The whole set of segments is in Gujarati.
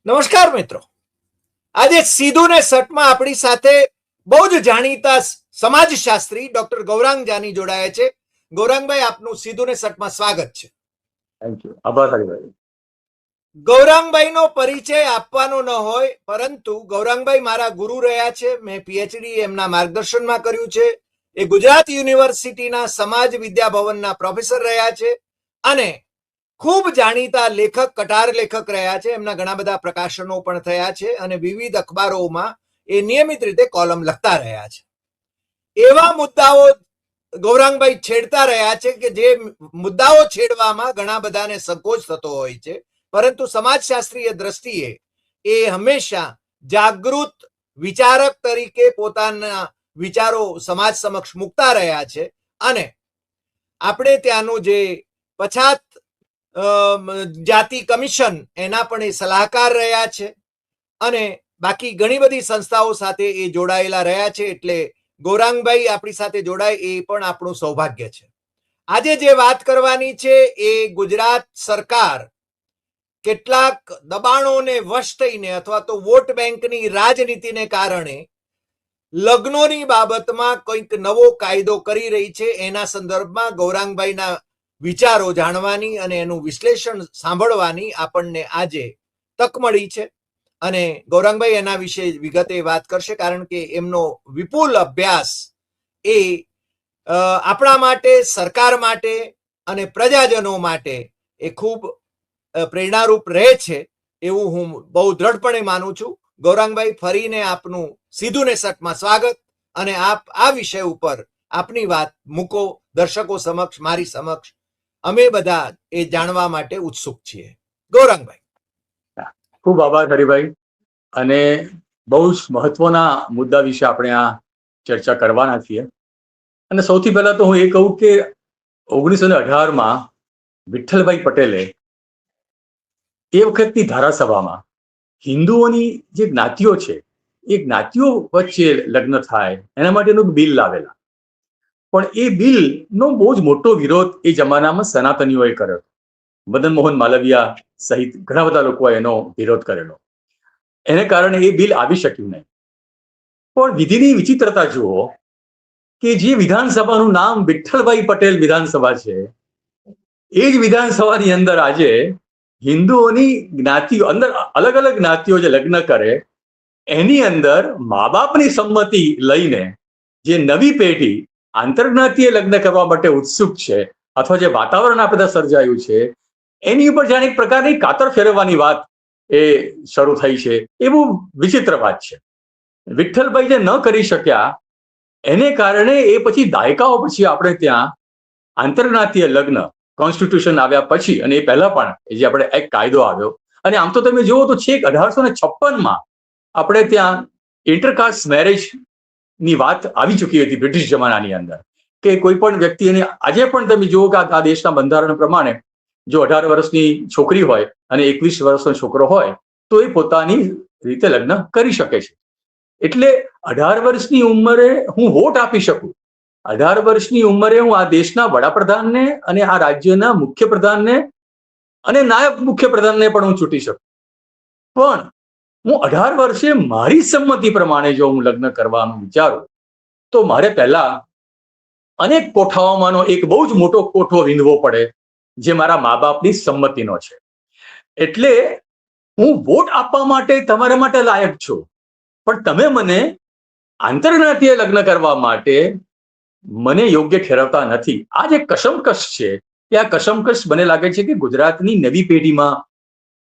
નમસ્કાર મિત્રો. આજે સીધું ને સટમાં આપણી સાથે બહુ જ જાણીતા સમાજશાસ્ત્રી ડોક્ટર ગૌરાંગ જાની જોડાયા છે. ગૌરાંગભાઈ, આપનું સીધું ને સટમાં સ્વાગત છે. Thank you. આભાર હરિભાઈ. ગૌરાંગભાઈનો પરિચય આપવાનો ન હોય, પરંતુ ગૌરાંગભાઈ મારા ગુરુ રહ્યા છે. મેં પીએચડી એમના માર્ગદર્શનમાં કર્યું છે. એ ગુજરાત યુનિવર્સિટીના સમાજ વિદ્યા ભવનના પ્રોફેસર રહ્યા છે અને ખૂબ જાણીતા લેખક, કટાર લેખક રહ્યા છે. એમના ઘણા બધા પ્રકાશનો પણ થયા છે અને વિવિધ અખબારોમાં એ નિયમિત રીતે કોલમ લખતા રહ્યા છે. એવા મુદ્દાઓ ગૌરાંગભાઈ છેડતા રહ્યા છે કે જે મુદ્દાઓ છેડવામાં ઘણા બધાને સંકોચ થતો હોય છે, પરંતુ સમાજશાસ્ત્રીય દ્રષ્ટિએ એ હંમેશા જાગૃત વિચારક તરીકે પોતાના વિચારો સમાજ સમક્ષ મૂકતા રહ્યા છે. અને આપણે ત્યાંનું જે પછાત જાતિ કમિશન એના પણ એ સલાહકાર રહ્યા છે અને બાકી ઘણી બધી સંસ્થાઓ સાથે એ જોડાયેલા રહ્યા છે. એટલે ગૌરાંગભાઈ આપણી સાથે જોડાય એ પણ આપણું સૌભાગ્ય છે. આજે જે વાત કરવાની છે એ ગુજરાત સરકાર કેટલાક દબાણોને વશ થઈને અથવા તો વોટ બેંકની રાજનીતિને કારણે લગ્નોની બાબતમાં કંઈક નવો કાયદો કરી રહી છે. એના સંદર્ભમાં ગૌરાંગભાઈના વિચારો જાણવાની અને એનું વિશ્લેષણ સાંભળવાની આપણને આજે તક મળી છે. અને ગૌરાંગભાઈ એના વિશે વિગતે વાત કરશે, કારણ કે એમનો વિપુલ અભ્યાસ એ આપણા માટે, સરકાર માટે અને પ્રજાજનો માટે એ ખૂબ પ્રેરણારૂપ રહે છે એવું હું બહુ દ્રઢપણે માનું છું. ગૌરાંગભાઈ, ફરીને આપનું સીધું ને સટમાં સ્વાગત. અને આપ આ વિષય ઉપર આપની વાત મૂકો દર્શકો સમક્ષ, મારી સમક્ષ. અમે બધા એ જાણવા માટે ઉત્સુક છીએ. ગૌરાંગભાઈ. ખૂબ આભાર હરિભાઈ. અને બહુ જ મહત્વના મુદ્દા વિશે આપણે આ ચર્ચા કરવાના છીએ. અને સૌથી પહેલા તો હું એ કહું કે 1918માં વિઠ્ઠલભાઈ પટેલે એ વખતની ધારાસભામાં હિન્દુઓની જે જ્ઞાતિઓ છે એ જ્ઞાતિઓ વચ્ચે લગ્ન થાય એના માટેનું બિલ લાવેલા. પણ એ બિલનો બહુ જ મોટો વિરોધ એ જમાનામાં સનાતનીઓએ કર્યો. મદન મોહન માલવિયા સહિત ઘણા બધા લોકોએ એનો વિરોધ કરેલો. એને કારણે એ બિલ આવી શક્યું નહીં. પણ વિધિની વિચિત્રતા જુઓ કે જે વિધાનસભાનું નામ વિઠ્ઠલભાઈ પટેલ વિધાનસભા છે, એ જ વિધાનસભાની અંદર આજે હિન્દુઓની જ્ઞાતિઓ અંદર અલગ અલગ જ્ઞાતિઓ જે લગ્ન કરે એની અંદર મા બાપની સંમતિ લઈને જે નવી પેઢી આંતરજ્ઞાતિય લગ્ન કરવા માટે ઉત્સુક છે અથવા જે વાતાવરણ આ બધા સર્જાયું છે એની ઉપર જાણે એક પ્રકારની કાતર ફેરવવાની વાત એ શરૂ થઈ છે. એ બહુ વિચિત્ર વાત છે. વિઠ્ઠલભાઈ જે ન કરી શક્યા એને કારણે એ પછી દાયકાઓ પછી આપણે ત્યાં આંતરજ્ઞાતિય લગ્ન કોન્સ્ટિટ્યુશન આવ્યા પછી અને એ પહેલા પણ જે આપણે એક કાયદો આવ્યો. અને આમ તો તમે જુઓ તો છેક 1856માં આપણે ત્યાં ઇન્ટરકાસ્ટ મેરેજ ની વાત આવી ચૂકી હતી બ્રિટિશ જમાનાની અંદર, કે કોઈ પણ વ્યક્તિને આજે પણ તમે જુઓ કે આ દેશના બંધારણ પ્રમાણે જો 18 વર્ષની છોકરી હોય અને 21 વર્ષનો છોકરો હોય તો એ પોતાની રીતે લગ્ન કરી શકે છે. એટલે 18 વર્ષની ઉંમરે હું વોટ આપી શકું, 18 વર્ષની ઉંમરે હું આ દેશના વડાપ્રધાનને અને આ રાજ્યના મુખ્યપ્રધાનને અને નાયબ મુખ્યપ્રધાનને પણ હું ચૂંટી શકું. પણ હું 18 વર્ષે મારી સંમતિ પ્રમાણે જો હું લગ્ન કરવાનું વિચારું તો મારે પહેલા અનેક કોઠાઓમાંનો એક બહુ જ મોટો કોઠો વીંધવો પડે જે મારા મા બાપની સંમતિનો છે. એટલે હું વોટ આપવા માટે તમારા માટે લાયક છું, પણ તમે મને આંતરજ્ઞાતિય લગ્ન કરવા માટે મને યોગ્ય ઠેરવતા નથી. આ જે કશમકશ છે એ આ કશમકશ મને લાગે છે કે ગુજરાતની નવી પેઢીમાં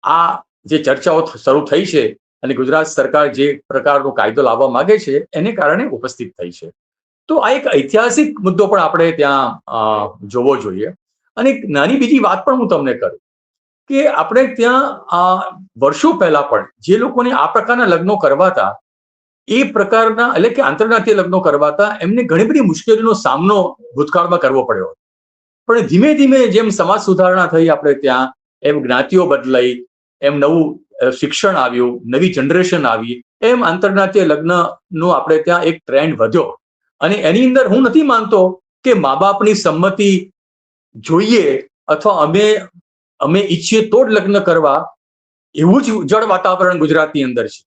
આ જે ચર્ચાઓ શરૂ થઈ છે અને ગુજરાત સરકાર જે પ્રકારનો કાયદો લાવવા માંગે છે એને કારણે ઉપસ્થિત થઈ છે. તો આ એક ઐતિહાસિક મુદ્દો પણ આપણે ત્યાં જોવો જોઈએ. અને એક નાની બીજી વાત પણ હું તમને કરું કે આપણે ત્યાં વર્ષો પહેલા પણ જે લોકોને આ પ્રકારના લગ્નો કરવાતા એ પ્રકારના એટલે કે આંતરજ્ઞાતિય લગ્નો કરવાતા એમને ઘણી બધી મુશ્કેલીનો સામનો ભૂતકાળમાં કરવો પડ્યો. પણ ધીમે ધીમે જેમ સમાજ સુધારણા થઈ આપણે ત્યાં, એમ જ્ઞાતિઓ બદલાઈ, એમ નવું શિક્ષણ આવ્યું, નવી જનરેશન આવી, એમ આંતરજ્ઞાતિય લગ્નનો આપણે ત્યાં એક ટ્રેન્ડ વધ્યો. અને એની અંદર હું નથી માનતો કે મા બાપની સંમતિ જોઈએ અથવા અમે ઈચ્છીએ તો જ લગ્ન કરવા, એવું જ જળ વાતાવરણ ગુજરાતની અંદર છે.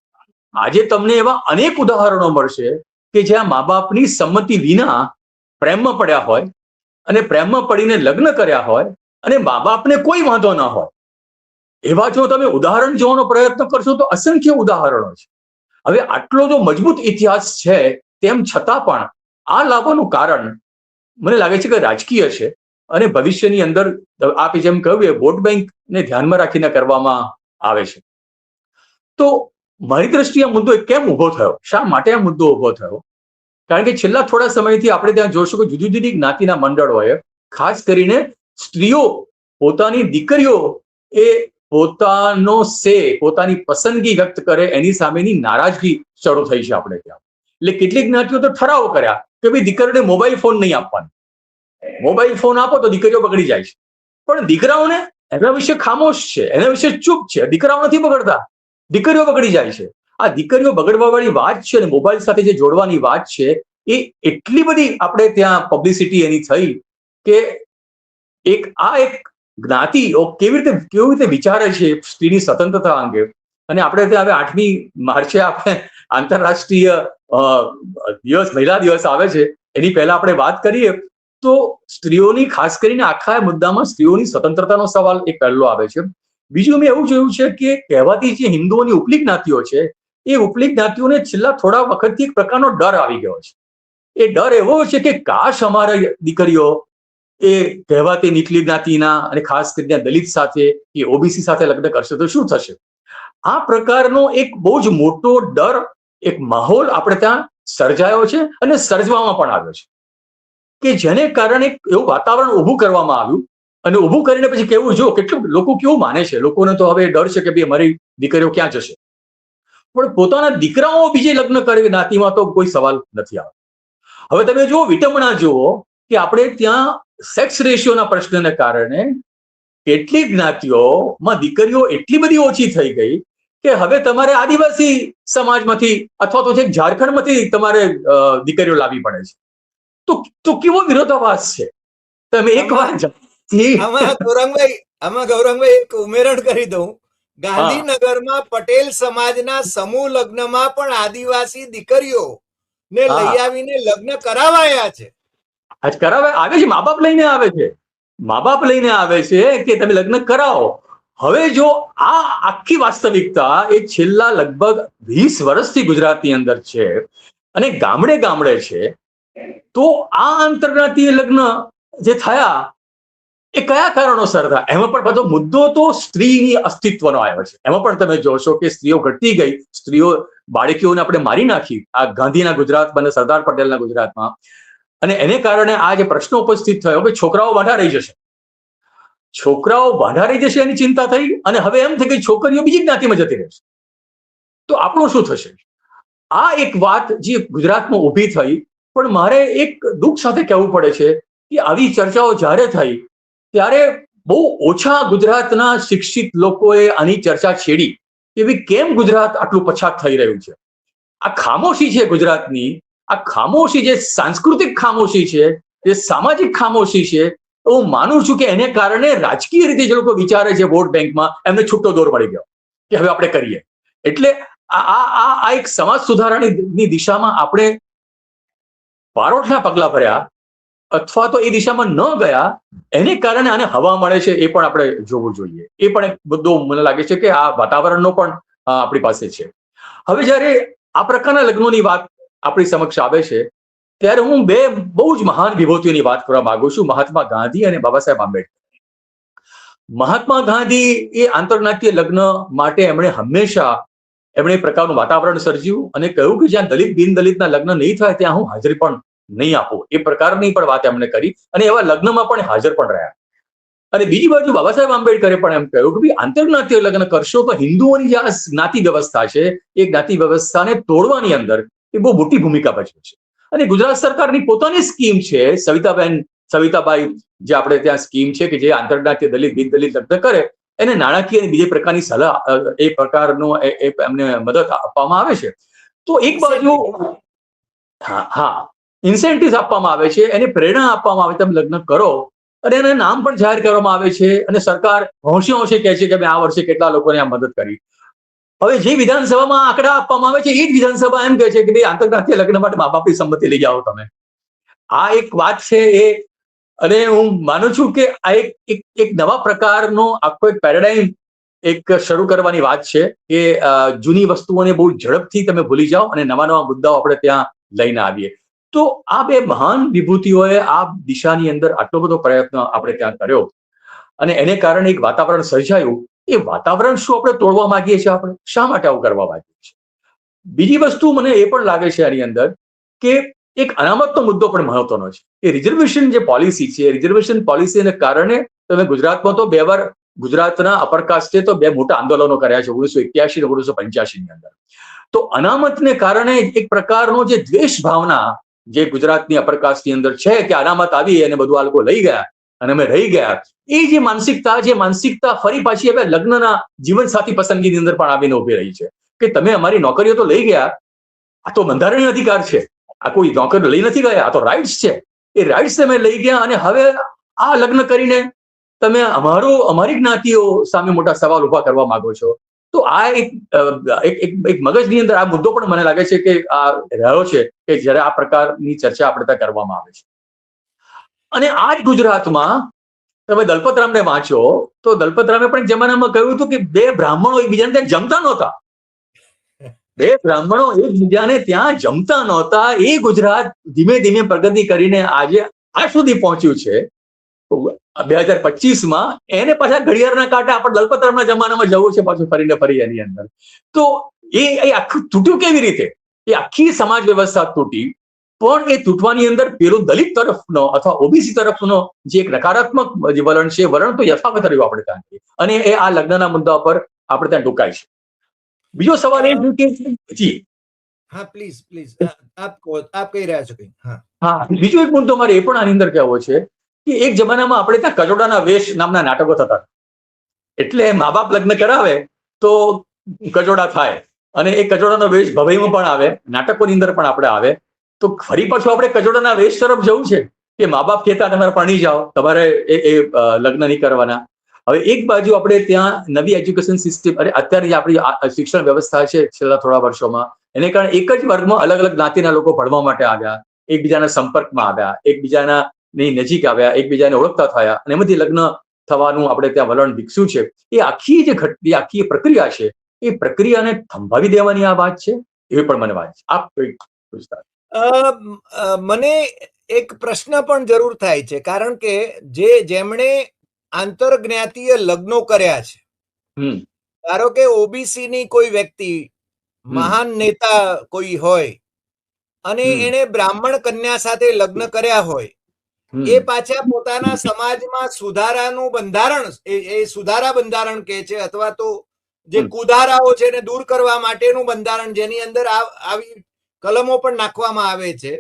આજે તમને એવા અનેક ઉદાહરણો મળશે કે જ્યાં મા બાપની સંમતિ વિના પ્રેમમાં પડ્યા હોય અને પ્રેમમાં પડીને લગ્ન કર્યા હોય અને મા બાપને કોઈ વાંધો ના હોય. એવા જો તમે ઉદાહરણ જોવાનો પ્રયત્ન કરશો તો અસંખ્ય ઉદાહરણો છે. હવે આટલો જો મજબૂત ઇતિહાસ છે તેમ છતાં પણ આ લાવવાનું કારણ મને લાગે છે કે રાજકીય છે અને ભવિષ્યની અંદર આપે જેમ કહ્યું એ વોટ બેંકને ધ્યાનમાં રાખીને કરવામાં આવે છે. તો મારી દ્રષ્ટિએ આ મુદ્દો કેમ ઉભો થયો, શા માટે આ મુદ્દો ઉભો થયો? કારણ કે છેલ્લા થોડા સમયથી આપણે ત્યાં જોશું કે જુદી જુદી જ્ઞાતિના મંડળોએ ખાસ કરીને સ્ત્રીઓ પોતાની દીકરીઓ એ પોતાનો પોતાની પસંદગી વ્યક્ત કરે એની સામેની નારાજગી શરૂ થઈ છે આપણે ત્યાં. એટલે કેટલીક જ્ઞાતિઓ તો ઠરાવો કર્યા કે ભાઈ દીકરીઓને મોબાઈલ ફોન નહીં આપવાનો, મોબાઈલ ફોન આપો તો દીકરીઓ બગડી જાય છે. પણ દીકરાઓને એના વિશે ખામોશ છે, એના વિશે ચૂપ છે. દીકરાઓ નથી બગડતા, દીકરીઓ બગડી જાય છે. આ દીકરીઓ બગડવા વાળી વાત છે અને મોબાઈલ સાથે જે જોડવાની વાત છે એ એટલી બધી આપણે ત્યાં પબ્લિસિટી એની થઈ કે એક જ્ઞાતિ કેવી રીતે વિચારે છે સ્ત્રીની સ્વતંત્રતા અંગે. અને આપણે ત્યાં હવે 8મી માર્ચે આપણે આંતરરાષ્ટ્રીય મહિલા દિવસ આવે છે, એની પહેલા આપણે વાત કરીએ તો સ્ત્રીઓની ખાસ કરીને આખા મુદ્દામાં સ્ત્રીઓની સ્વતંત્રતાનો સવાલ એક પહેલો આવે છે. બીજું મેં એવું જોયું છે કે કહેવાતી જે હિન્દુઓની ઉપલી જ્ઞાતિઓ છે એ ઉપલી જ્ઞાતિઓને છેલ્લા થોડા વખતથી એક પ્રકારનો ડર આવી ગયો છે. એ ડર એવો છે કે કાશ અમારા દીકરીઓ એ કહેવાતી નીચલી જ્ઞાતિના અને ખાસ કરીને દલિત સાથે કે ઓબીસી સાથે લગ્ન કરશે તો શું થશે. આ પ્રકારનો એક બહુ જ મોટો ડર, એક માહોલ આપણે ત્યાં સર્જાયો છે અને સર્જવામાં પણ આવ્યો છે કે જેને કારણે એવું વાતાવરણ ઊભું કરવામાં આવ્યું. અને ઊભું કરીને પછી કેવું, જો કેટલું લોકો કેવું માને છે, લોકોને તો હવે ડર છે કે ભાઈ અમારી દીકરીઓ ક્યાં જશે, પણ પોતાના દીકરાઓ બીજે લગ્ન કરે જ્ઞાતિમાં તો કોઈ સવાલ નથી આવતો. હવે તમે જુઓ વિટમણા જુઓ કે આપણે ત્યાં સેક્સ રેશિયોના પ્રશ્નને કારણે કેટલીક જ્ઞાતિઓમાં દીકરીઓ એટલી બધી ઓછી થઈ ગઈ કે હવે તમારે આદિવાસી સમાજમાંથી અથવા તો ઝારખંડમાંથી તમારે દીકરીઓ લાવવી પડે છે. તો કેવો વિરોધાભાસ છે. તમે એક વાર આમાં ગૌરંગભાઈ એક ઉમેરણ કરી દઉં. ગાંધીનગરમાં પટેલ સમાજના સમૂહ લગ્નમાં પણ આદિવાસી દીકરીઓ ને લઈ આવીને લગ્ન કરાવાયા છે. આવે છે, મા બાપ લઈને આવે છે, મા બાપ લઈને આવે છે કે તમે લગ્ન કરાવો. હવે જો આ આખી વાસ્તવિકતા એ છેલ્લા લગભગ 20 વર્ષથી ગુજરાતની અંદર છે અને ગામડે ગામડે છે, તો આ આંતરજ્ઞાતીય લગ્ન જે થયા એ કયા કારણોસર થયા? એમાં પણ બધો મુદ્દો તો સ્ત્રીની અસ્તિત્વનો આવ્યો છે. એમાં પણ તમે જોશો કે સ્ત્રીઓ ઘટતી ગઈ, સ્ત્રીઓ બાળકીઓને આપણે મારી નાખી આ ગાંધીના ગુજરાતમાં અને સરદાર પટેલના ગુજરાતમાં. અને એને કારણે આ જે પ્રશ્ન ઉપસ્થિત થયો કે છોકરાઓ વાંઢા રહી જશે, છોકરાઓ વાંઢા રહી જશે એની ચિંતા થઈ. અને હવે એમ થઈ કે છોકરીઓ બીજી જ્ઞાતિમાં જતી રહેશે તો આપણું શું થશે? આ એક વાત જે ગુજરાતમાં ઊભી થઈ. પણ મારે એક દુઃખ સાથે કહેવું પડે છે કે આવી ચર્ચાઓ જ્યારે થઈ ત્યારે બહુ ઓછા ગુજરાતના શિક્ષિત લોકોએ આની ચર્ચા છેડી કે ભાઈ કેમ ગુજરાત આટલું પછાત થઈ રહ્યું છે. આ ખામોશી છે ગુજરાતની, આ ખામોશી જે સાંસ્કૃતિક ખામોશી છે, જે સામાજિક ખામોશી છે, હું માનું છું કે એને કારણે રાજકીય રીતે જે લોકો વિચારે છે વોટ બેંકમાં એમને છૂટો દોર મળી ગયો કે હવે આપણે કરીએ. એટલે આ એક સમાજ સુધારાની દિશામાં આપણે પારોઠના પગલા ભર્યા અથવા તો એ દિશામાં ન ગયા, એને કારણે આને હવા મળે છે એ પણ આપણે જોવું જોઈએ. એ પણ એક મુદ્દો મને લાગે છે કે આ વાતાવરણનો પણ આપણી પાસે છે. હવે જ્યારે આ પ્રકારના લગ્નોની વાત આપણી સમક્ષ આવે છે ત્યારે હું બે બહુ જ મહાન વિભૂતિઓની વાત કરવા માંગુ છું, મહાત્મા ગાંધી અને બાબા સાહેબ આંબેડકર. મહાત્મા ગાંધી એ આંતરજ્ઞાતીય લગ્ન માટે હંમેશા એક પ્રકારનું વાતાવરણ સર્જ્યું અને કહ્યું કે જ્યાં દલિત બિન દલિતના લગ્ન નહીં થાય ત્યાં હું હાજરી પણ નહીં આપું. એ પ્રકારની પણ વાત એમણે કરી અને એવા લગ્નમાં પણ હાજર પણ રહ્યા. અને બીજી બાજુ બાબા સાહેબ આંબેડકરે પણ એમ કહ્યું કે ભાઈ આંતરજ્ઞાતીય લગ્ન કરશો તો હિન્દુઓની જે આ જ્ઞાતિ વ્યવસ્થા છે એ જ્ઞાતિ વ્યવસ્થાને તોડવાની અંદર એ બહુ મોટી ભૂમિકા ભજવે છે. અને ગુજરાત સરકારની પોતાની સ્કીમ છે, સવિતાબાઈ જે આપણે ત્યાં સ્કીમ છે કે જે આંતરજ્ઞાતીય દલિત બિન દલિત લગ્ન કરે એને નાણાકીય અને બીજી પ્રકારની સલાહ એ પ્રકારનો એમને મદદ આપવામાં આવે છે. તો એક બાજુ ઇન્સેન્ટિવ આપવામાં આવે છે, એને પ્રેરણા આપવામાં આવે તમે લગ્ન કરો. અને એના નામ પણ જાહેર કરવામાં આવે છે અને સરકાર હોંશે હોંશે કહે છે કે મેં આ વર્ષે કેટલા લોકોને આ મદદ કરી. હવે જે વિધાનસભામાં આંકડા આપવામાં આવે છે એ જ વિધાનસભા એમ કહે છે કે ભાઈ આંતરરાષ્ટ્રીય લગ્ન માટે મા બાપની સંમતિ લઈ આવો તમે. આ એક વાત છે એ, અને હું માનું છું કે આ એક નવા પ્રકારનો આખો એક પેરેડાઇમ એક શરૂ કરવાની વાત છે કે જૂની વસ્તુઓને બહુ ઝડપથી તમે ભૂલી જાઓ અને નવા નવા મુદ્દાઓ આપણે ત્યાં લઈને આવીએ. તો આ બે મહાન વિભૂતિઓએ આ દિશાની અંદર આટલો બધો પ્રયત્ન આપણે ત્યાં કર્યો અને એને કારણે એક વાતાવરણ સર્જાયું. એ વાતાવરણ શું આપણે તોડવા માંગીએ છીએ? આપણે શા માટે આવું કરવા માંગીએ છીએ? બીજી વસ્તુ મને એ પણ લાગે છે આની અંદર કે એક અનામતનો મુદ્દો પણ મહત્વનો છે. એ રિઝર્વેશન જે પોલિસી છે, રિઝર્વેશન પોલિસીને કારણે તમે ગુજરાતમાં તો 2 વાર ગુજરાતના અપરકાસ્ટે તો 2 મોટા આંદોલનો કર્યા છે 1981 અને 1985 ની અંદર. તો અનામતને કારણે એક પ્રકારનો જે દ્વેષ ભાવના જે ગુજરાતની અપરકાસ્ટની અંદર છે કે અનામત આવી અને બધું આ લોકો લઈ ગયા અને અમે રહી ગયા, એ જે માનસિકતા ફરી પાછી હવે લગ્નના જીવનસાથી પસંદગીની અંદર પણ આવીને ઉભી રહી છે કે તમે અમારી નોકરીઓ તો લઈ ગયા, આ તો બંધારણીય અધિકાર છે, આ કોઈ નોકરી લઈ નથી ગયા, આ તો રાઇટ્સ છે, એ રાઇટ્સ તમે લઈ ગયા અને હવે આ લગ્ન કરીને તમે અમારી જ્ઞાતિઓ સામે મોટા સવાલ ઉભા કરવા માંગો છો. તો આ એક મગજની અંદર આ મુદ્દો પણ મને લાગે છે કે આ રહ્યો છે કે જ્યારે આ પ્રકારની ચર્ચા આપણે ત્યાં કરવામાં આવે છે. અને આ જ ગુજરાતમાં તમે દલપતરામને વાંચો તો દલપતરામે પણ જમાનામાં કહ્યું હતું કે 2 બ્રાહ્મણો એકબીજાને ત્યાં જમતા નહોતા. 2 બ્રાહ્મણો એકબીજાને ત્યાં જમતા નહોતા. એ ગુજરાત ધીમે ધીમે પ્રગતિ કરીને આજે આ સુધી પહોંચ્યું છે 2025માં. એને પાછા ઘડિયાળના કાંટા આપણે દલપતરામના જમાનામાં જવું છે પાછું ફરી એની અંદર. તો એ આખું તૂટ્યું કેવી રીતે? એ આખી સમાજ વ્યવસ્થા તૂટી. પણ એ તૂટવાની અંદર પેલું દલિત તરફનો અથવા ઓબીસી તરફનો જે એક નકારાત્મક જે વલણ છે, વલણ તો યથાવત રહ્યું આપણે ત્યાં, અને એ આ લગ્નના મુદ્દા પર આપણે ત્યાં ટૂંકાય છે. બીજો સવાલ એ છે કે જી હા પ્લીઝ આપ કહી રહ્યા છો કંઈ? હા, બીજો એક મુદ્દો મારે એ પણ આની અંદર કહેવો છે કે એક જમાનામાં આપણે ત્યાં કજોડાના વેશ નામના નાટકો થતા. એટલે મા બાપ લગ્ન કરાવે તો કજોડા થાય અને એ કજોડાનો વેશ ભવાઈમાં પણ આવે, નાટકોની અંદર પણ આપણે આવે. તો ફરી પાછું આપણે કજોડાના વેશ તરફ જવું છે કે મા બાપ કહેતા તમારે પરણી જાઓ, તમારે એ લગ્ન નહીં કરવાના. હવે એક બાજુ આપણે ત્યાં નવી એજ્યુકેશન સિસ્ટમ, અત્યારે જે આપણી શિક્ષણ વ્યવસ્થા છે છેલ્લા થોડા વર્ષોમાં, એને કારણે એક જ વર્ગમાં અલગ અલગ જ્ઞાતિના લોકો ભણવા માટે આવ્યા, એકબીજાના સંપર્કમાં આવ્યા, એકબીજાની નજીક આવ્યા, એકબીજાને ઓળખતા થયા અને એમાંથી લગ્ન થવાનું આપણે ત્યાં વલણ વિકસ્યું છે. એ આખી પ્રક્રિયા છે, એ પ્રક્રિયાને થંભાવી દેવાની આ વાત છે, એ પણ મને વાત છે. આપ પૂછતા મને એક પ્રશ્ન પણ જરૂર થાય છે, કારણ કે જેમણે આંતરજ્ઞાતીય લગ્નો કર્યા છે, ધારો કે ઓબીસી ની કોઈ વ્યક્તિ મહાન નેતા કોઈ હોય અને એને બ્રાહ્મણ કન્યા સાથે લગ્ન કર્યા હોય, એ પાછા પોતાના સમાજમાં સુધારાનું બંધારણ, એ સુધારા બંધારણ કહે છે, અથવા તો જે કુધારાઓ છે એને દૂર કરવા માટેનું બંધારણ, જેની અંદર આવી કલમો પણ નાખવામાં આવે છે,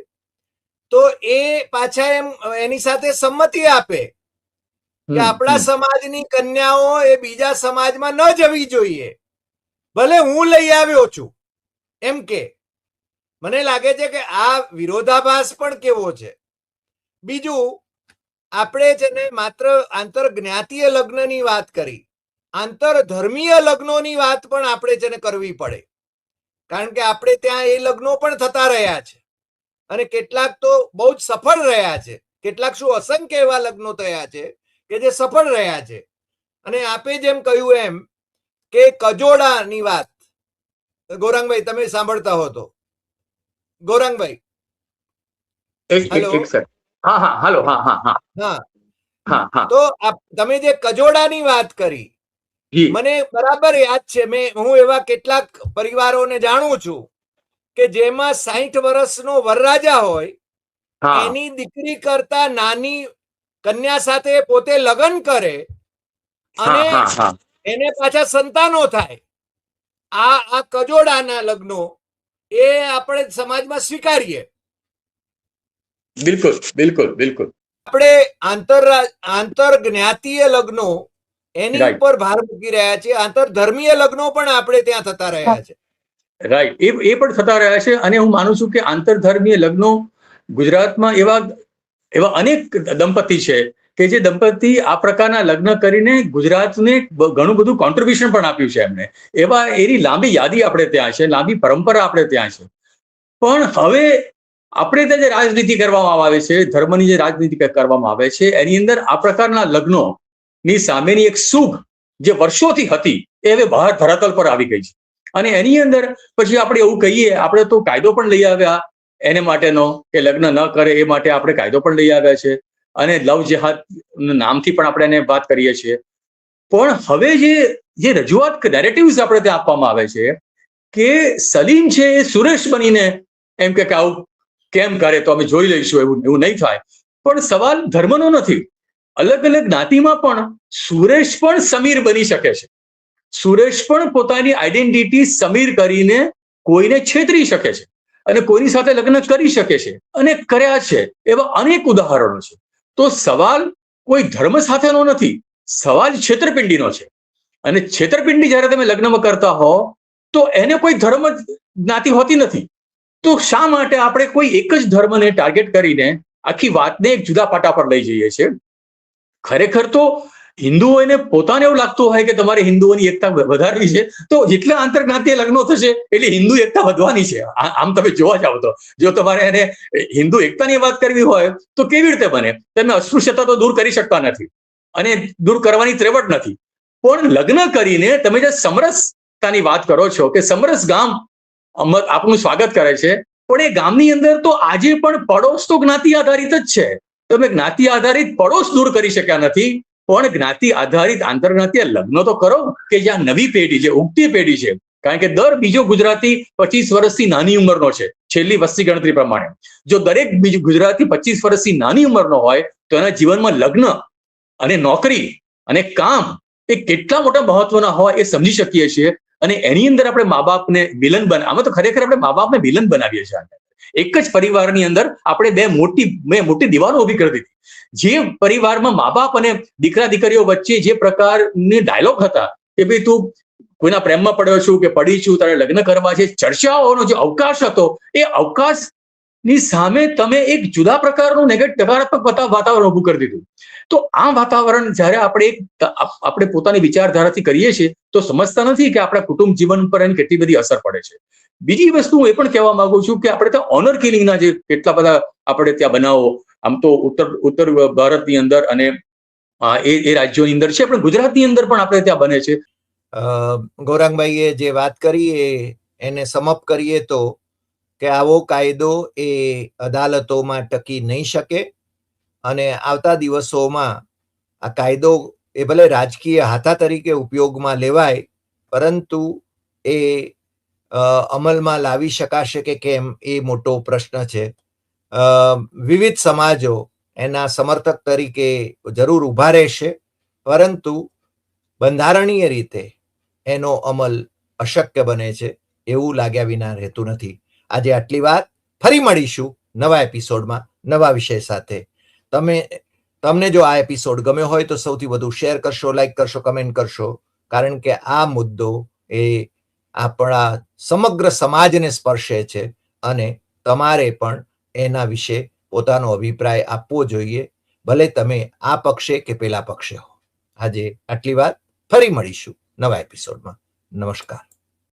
તો એ પાછા એની સાથે સંમતિ આપે કે આપણા સમાજની કન્યાઓ એ બીજા સમાજમાં ન જવી જોઈએ, ભલે હું લઈ આવ્યો છું એમ કે. મને લાગે છે કે આ વિરોધાભાસ પણ કેવો છે. બીજું, આપણે છે ને માત્ર આંતરજ્ઞાતીય લગ્નની વાત કરી, આંતરધર્મીય લગ્નોની વાત પણ આપણે છે ને કરવી પડે, કારણ કે આપણે ત્યાં એ લગ્નો પણ થતા રહ્યા છે અને કેટલાક તો બહુ જ સફળ રહ્યા છે, કેટલાક શું અસંખ્ય એવા લગ્નો થયા છે કે જે સફળ રહ્યા છે. અને આપે જેમ કહ્યું એમ કે કજોડાની વાત, ગૌરાંગભાઈ તમે સાંભળતા હો તો. ગૌરાંગભાઈ તો તમે જે કજોડાની વાત કરી, મને બરાબર યાદ છે. હું એવા કેટલાક પરિવારોને જાણું છું કે જેમાં 60 વર્ષનો વરરાજા હોય, એની દીકરી કરતા નાની કન્યા સાથે પોતે લગ્ન કરે અને એને પાછા સંતાનો થાય. આ કજોડાના લગ્નો એ આપણે સમાજમાં સ્વીકારીએ. બિલકુલ બિલકુલ બિલકુલ. આપણે આંતરજ્ઞાતીય લગ્નો એની ઉપર ભાર મૂકી રહ્યા છે, આંતરધર્મીય લગ્નો પણ આપણે ત્યાં થતા રહ્યા છે. રાઈટ, એ પણ થતા રહ્યા છે. અને હું માનું છું કે આંતરધર્મીય લગ્નો ગુજરાતમાં એવા અનેક દંપતી છે કે જે દંપતી આ પ્રકારના લગ્ન કરીને ગુજરાતને ઘણું બધું કોન્ટ્રીબ્યુશન પણ આપ્યું છે એમને. એની લાંબી યાદી આપણે ત્યાં છે, લાંબી પરંપરા આપણે ત્યાં છે. પણ હવે આપણે ત્યાં જે રાજનીતિ કરવામાં આવે છે, ધર્મની જે રાજનીતિ કરવામાં આવે છે, એની અંદર આ પ્રકારના લગ્નોની સામેની એક સૂગ જે વર્ષોથી હતી એ હવે બહાર ધરાતલ પર આવી ગઈ છે. અને એની અંદર પછી આપણે એવું કહીએ, આપણે તો કાયદો પણ લઈ આવ્યા એને માટેનો કે લગ્ન ન કરે એ માટે આપણે કાયદો પણ લઈ આવ્યા છે, અને લવ જેહાદ નામથી પણ આપણે એને વાત કરીએ છીએ. પણ હવે જે રજૂઆત નેરેટિવ્સ આપણે ત્યાં આપવામાં આવે છે કે સલીમ છે એ સુરેશ બનીને એમ કે આવું કેમ કરે તો અમે જોઈ લઈશું, એવું નહીં થાય. પણ સવાલ ધર્મનો નથી. અલગ અલગ જ્ઞાતિમાં પણ સુરેશ પણ સમીર બની શકે છે. સુરેશ પણ પોતાની આઈડેન્ટિટી સમીર કરીને કોઈને છેતરી શકે છે અને કોઈની સાથે લગ્ન કરી શકે છે, અને કર્યા છે. એવા અનેક ઉદાહરણો છે. તો સવાલ કોઈ ધર્મ સાથેનો નથી, સવાલ છેતરપિંડીનો છે. અને છેતરપિંડી જ્યારે તમે લગ્નમાં કરતા હો તો એને કોઈ ધર્મ જ્ઞાતિ હોતી નથી. તો શા માટે આપણે કોઈ એક જ ધર્મને ટાર્ગેટ કરીને આખી વાતને એક જુદા પાટા પર લઈ જઈએ છીએ? ખરેખર તો હિન્દુઓને પોતાને એવું લાગતું હોય કે તમારે હિન્દુઓની એકતા વધારવી છે, તો જેટલા આંતરજ્ઞાતીય લગ્નો થશે એટલે હિન્દુ એકતા વધવાની છે. આમ તમે જોવા જાવ તો જો તમારે એને હિન્દુ એકતાની વાત કરવી હોય તો કેવી રીતે બને? તમે અસ્પૃશ્યતા તો દૂર કરી શકતા નથી અને દૂર કરવાની ત્રેવડ નથી. પણ લગ્ન કરીને તમે જે સમરસતાની વાત કરો છો કે સમરસ ગામ આપણું સ્વાગત કરે છે, પણ એ ગામની અંદર તો આજે પણ પડોશ તો જ્ઞાતિ આધારિત જ છે. તમે જ્ઞાતિ આધારિત પડોશ દૂર કરી શક્યા નથી, પણ જ્ઞાતિ આધારિત આંતરજ્ઞાતીય લગ્ન તો કરો કે જ્યાં નવી પેઢી છે, ઉગતી પેઢી છે. કારણ કે દર બીજો ગુજરાતી 25 વર્ષથી નાની ઉંમરનો છે છેલ્લી વસ્તી ગણતરી પ્રમાણે. જો દરેક બીજો ગુજરાતી 25 વર્ષથી નાની ઉંમરનો હોય તો એના જીવનમાં લગ્ન અને નોકરી અને કામ એ કેટલા મોટા મહત્વના હોય એ સમજી શકીએ છીએ. અને એની અંદર આપણે મા બાપને વિલન આમાં તો ખરેખર આપણે મા બાપને વિલન બનાવીએ છીએ. એક જ પરિવારની અંદર આપણે બે મોટી દીવાલો ઉભી કરી દીધી. જે પરિવારમાં મા બાપ અને દીકરા દીકરીઓ વચ્ચે જે પ્રકારની ડાયલોગ હતા કે ભાઈ તું કોઈના પ્રેમમાં પડ્યો છું કે પડી છું, તારે લગ્ન કરવા છે, ચર્ચાઓનો જે અવકાશ હતો એ અવકાશની સામે તમે એક જુદા પ્રકારનું નકારાત્મક વાતાવરણ ઉભું કરી દીધું. તો આ વાતાવરણ જ્યારે આપણે પોતાની વિચારધારાથી કરીએ છીએ તો સમજતા નથી કે આપણા કુટુંબ જીવન પર એની કેટલી બધી અસર પડે છે. બીજી વસ્તુ હું એ પણ કહેવા માંગુ છું કે આપણે ત્યાં ઓનર કિલિંગના જે કેટલા બધા આપણે ત્યાં બનાવો, આમ તો ઉત્તર ભારતની અંદર અને એ રાજ્યોની અંદર છે, પણ ગુજરાતની અંદર પણ આપણે ત્યાં બને છે. ગૌરાંગભાઈએ જે વાત કરી એને સમઅપ કરીએ તો કે આવો કાયદો એ અદાલતોમાં ટકી નહીં શકે, અને આવતા દિવસોમાં આ કાયદો એ ભલે રાજકીય હાથા તરીકે ઉપયોગમાં લેવાય, પરંતુ એ અમલમાં લાવી શકાશે કે કેમ એ મોટો પ્રશ્ન છે. વિવિધ સમાજો એના સમર્થક તરીકે જરૂર ઊભા રહેશે, પરંતુ બંધારણીય રીતે એનો અમલ અશક્ય બને છે એવું લાગ્યા વિના રહેતું નથી. આજે આટલી વાત. ફરી મળીશું નવા એપિસોડમાં નવા વિષય સાથે. તમને જો આ એપિસોડ ગમ્યો હોય તો સૌથી વધુ શેર કરશો, લાઈક કરશો, કમેન્ટ કરશો, કારણ કે આ મુદ્દો એ આપણા સમગ્ર સમાજને સ્પર્શે છે અને તમારે પણ એના વિશે પોતાનો અભિપ્રાય આપવો જોઈએ, ભલે તમે આ પક્ષે કે પેલા પક્ષે હો. આજે આટલી વાત. ફરી મળીશું નવા એપિસોડમાં. નમસ્કાર.